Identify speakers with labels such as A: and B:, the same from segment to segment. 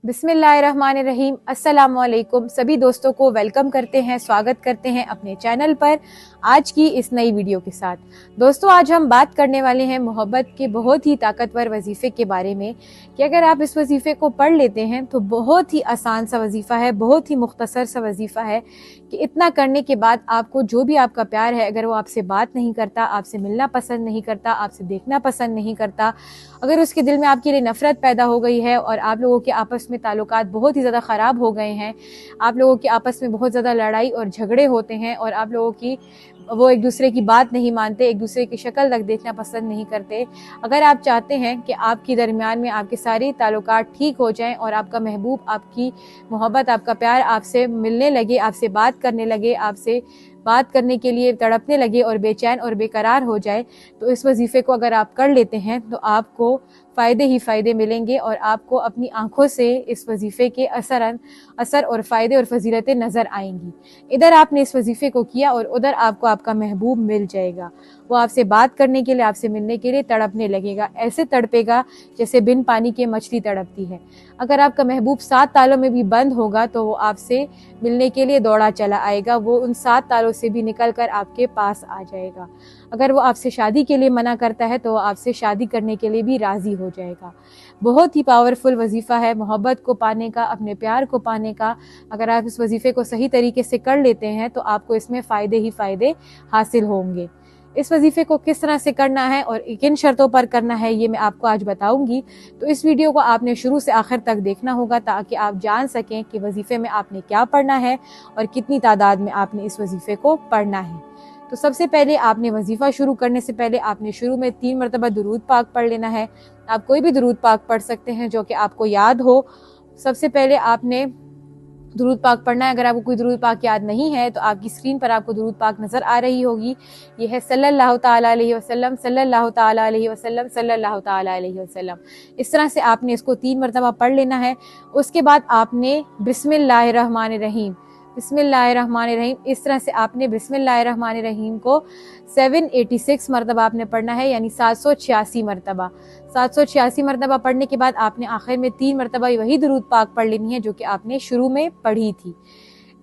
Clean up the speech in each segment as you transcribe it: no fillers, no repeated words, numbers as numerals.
A: बिस्मिल्लाहिर्रहमानिर्रहीम। अस्सलाम वालेकुम। सभी दोस्तों को वेलकम करते हैं, स्वागत करते हैं अपने चैनल पर आज की इस नई वीडियो के साथ। दोस्तों, आज हम बात करने वाले हैं मोहब्बत के बहुत ही ताकतवर वजीफ़े के बारे में कि अगर आप इस वजीफ़े को पढ़ लेते हैं तो बहुत ही आसान सा वजीफ़ा है, बहुत ही मुख्तसर सा वजीफ़ा है कि इतना करने के बाद आपको जो भी आपका प्यार है, अगर वो आपसे बात नहीं करता, आपसे मिलना पसंद नहीं करता, आपसे देखना पसंद नहीं करता, अगर उसके दिल में आपके लिए नफ़रत पैदा हो गई है और आप लोगों के आपस में ताल्लुकात बहुत ही ज़्यादा ख़राब हो गए हैं, आप लोगों के आपस में बहुत ज़्यादा लड़ाई और झगड़े होते हैं और आप लोगों की वो एक दूसरे की बात नहीं मानते, एक दूसरे की शक्ल तक देखना पसंद नहीं करते, अगर आप चाहते हैं कि आपके दरमियान में आपके सारे ताल्लुकात ठीक हो जाएं और आपका महबूब, आपकी मोहब्बत, आपका प्यार आपसे मिलने लगे, आपसे बात करने लगे, आपसे बात करने के लिए तड़पने लगे और बेचैन और बेकरार हो जाए, तो इस वजीफ़े को अगर आप कर लेते हैं तो आपको फ़ायदे ही फ़ायदे मिलेंगे और आपको अपनी आंखों से इस वजीफ़े के असर और फ़ायदे और फजीलतें नज़र आएंगी। इधर आपने इस वजीफ़े को किया और उधर आपको आपका महबूब मिल जाएगा। वो आपसे बात करने के लिए, आपसे मिलने के लिए तड़पने लगेगा, ऐसे तड़पेगा जैसे बिन पानी के मछली तड़पती है। अगर आपका महबूब 7 तालों में भी बंद होगा तो वो आपसे मिलने के लिए दौड़ा चला आएगा, वो उन 7 तालों से भी निकल कर आपके पास आ जाएगा। अगर वो आपसे शादी के लिए मना करता है तो वो आपसे शादी करने के लिए भी राज़ी हो जाएगा। बहुत ही पावरफुल वजीफ़ा है मोहब्बत को पाने का, अपने प्यार को पाने का। अगर आप इस वजीफ़े को सही तरीके से कर लेते हैं तो आपको इसमें फ़ायदे ही फ़ायदे हासिल होंगे। इस वजीफ़े को किस तरह से करना है और किन शर्तों पर करना है, ये मैं आपको आज बताऊंगी। तो इस वीडियो को आपने शुरू से आखिर तक देखना होगा ताकि आप जान सकें कि वजीफ़े में आपने क्या पढ़ना है और कितनी तादाद में आपने इस वजीफ़े को पढ़ना है। तो सबसे पहले आपने वजीफ़ा शुरू करने से पहले आपने शुरू में 3 मरतबा दुरूद पाक पढ़ लेना है। आप कोई भी दुरूद पाक पढ़ सकते हैं जो कि आपको याद हो। सबसे पहले आपने दुरूद पाक पढ़ना है। अगर आपको कोई दुरूद पाक याद नहीं है तो आपकी स्क्रीन पर आपको दुरूद पाक नज़र आ रही होगी। ये है सल्लल्लाहु ताला अलैहि वसल्लम, सल्लल्लाहु ताला अलैहि वसल्लम, सल्लल्लाहु ताला अलैहि वसल्लम। इस तरह से आपने इसको 3 मरतबा पढ़ लेना है। उसके बाद आपने बिस्मिल्लाहिर्रहमानिर्रहीम, बिस्मिल्लाहिर्रहमानिर्रहीम, इस तरह से आपने बिस्मिल्लाहिर्रहमानिर्रहीम को 786 मरतबा आपने पढ़ना है, यानी 786 मरतबा। 786 मरतबा पढ़ने के बाद आपने आखिर में 3 मरतबा वही दुरूद पाक पढ़ लेनी है जो कि आपने शुरू में पढ़ी थी।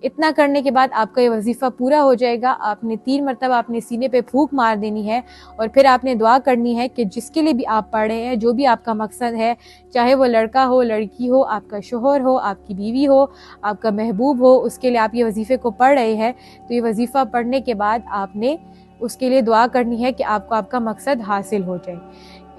A: इतना करने के बाद आपका ये वजीफ़ा पूरा हो जाएगा। आपने 3 मरतबा अपने सीने पे फूंक मार देनी है और फिर आपने दुआ करनी है कि जिसके लिए भी आप पढ़ रहे हैं, जो भी आपका मकसद है, चाहे वो लड़का हो, लड़की हो, आपका शोहर हो, आपकी बीवी हो, आपका महबूब हो, उसके लिए आप ये वजीफ़े को पढ़ रहे हैं, तो ये वजीफ़ा पढ़ने के बाद आपने उसके लिए दुआ करनी है कि आपको आपका मकसद हासिल हो जाए।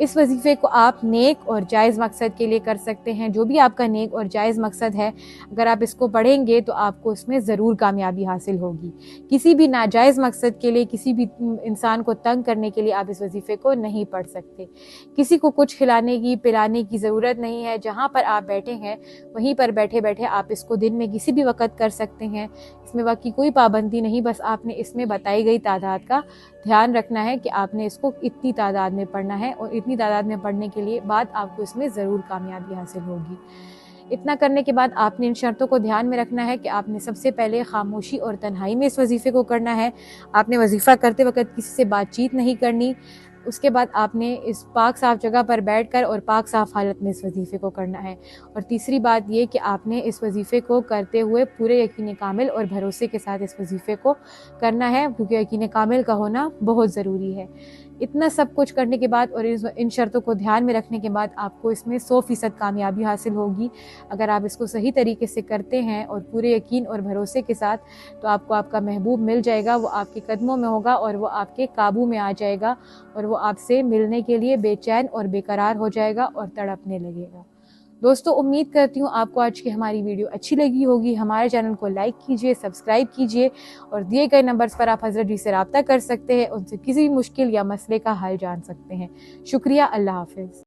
A: इस वजीफ़े को आप नेक और जायज़ मकसद के लिए कर सकते हैं। जो भी आपका नेक और जायज़ मकसद है, अगर आप इसको पढ़ेंगे तो आपको इसमें ज़रूर कामयाबी हासिल होगी। किसी भी नाजायज़ मकसद के लिए, किसी भी इंसान को तंग करने के लिए आप इस वजीफ़े को नहीं पढ़ सकते। किसी को कुछ खिलाने की, पिलाने की ज़रूरत नहीं है। जहाँ पर आप बैठे हैं वहीं पर बैठे बैठे आप इसको दिन में किसी भी वक़्त कर सकते हैं। इसमें वक़्त की कोई पाबंदी नहीं, बस आपने इसमें बताई गई तादाद का ध्यान रखना है कि आपने इसको इतनी तादाद में पढ़ना है और इतनी तादाद में पढ़ने के लिए बाद आपको इसमें ज़रूर कामयाबी हासिल होगी। इतना करने के बाद आपने इन शर्तों को ध्यान में रखना है कि आपने सबसे पहले खामोशी और तन्हाई में इस वजीफ़े को करना है। आपने वजीफ़ा करते वक्त किसी से बातचीत नहीं करनी। उसके बाद आपने इस पाक साफ़ जगह पर बैठकर और पाक साफ़ हालत में इस वजीफ़े को करना है। और तीसरी बात ये कि आपने इस वजीफ़े को करते हुए पूरे यकीन कामिल और भरोसे के साथ इस वजीफ़े को करना है, क्योंकि यकीन कामिल का होना बहुत ज़रूरी है। इतना सब कुछ करने के बाद और इन शर्तों को ध्यान में रखने के बाद आपको इसमें 100% कामयाबी हासिल होगी। अगर आप इसको सही तरीके से करते हैं और पूरे यकीन और भरोसे के साथ, तो आपको आपका महबूब मिल जाएगा। वो आपके कदमों में होगा और वो आपके काबू में आ जाएगा और वो आपसे मिलने के लिए बेचैन और बेकरार हो जाएगा और तड़पने लगेगा। दोस्तों, उम्मीद करती हूँ आपको आज की हमारी वीडियो अच्छी लगी होगी। हमारे चैनल को लाइक कीजिए, सब्सक्राइब कीजिए और दिए गए नंबर्स पर आप हज़रत जी से रब्ता कर सकते हैं, उनसे किसी भी मुश्किल या मसले का हल जान सकते हैं। शुक्रिया। अल्लाह हाफ़िज़।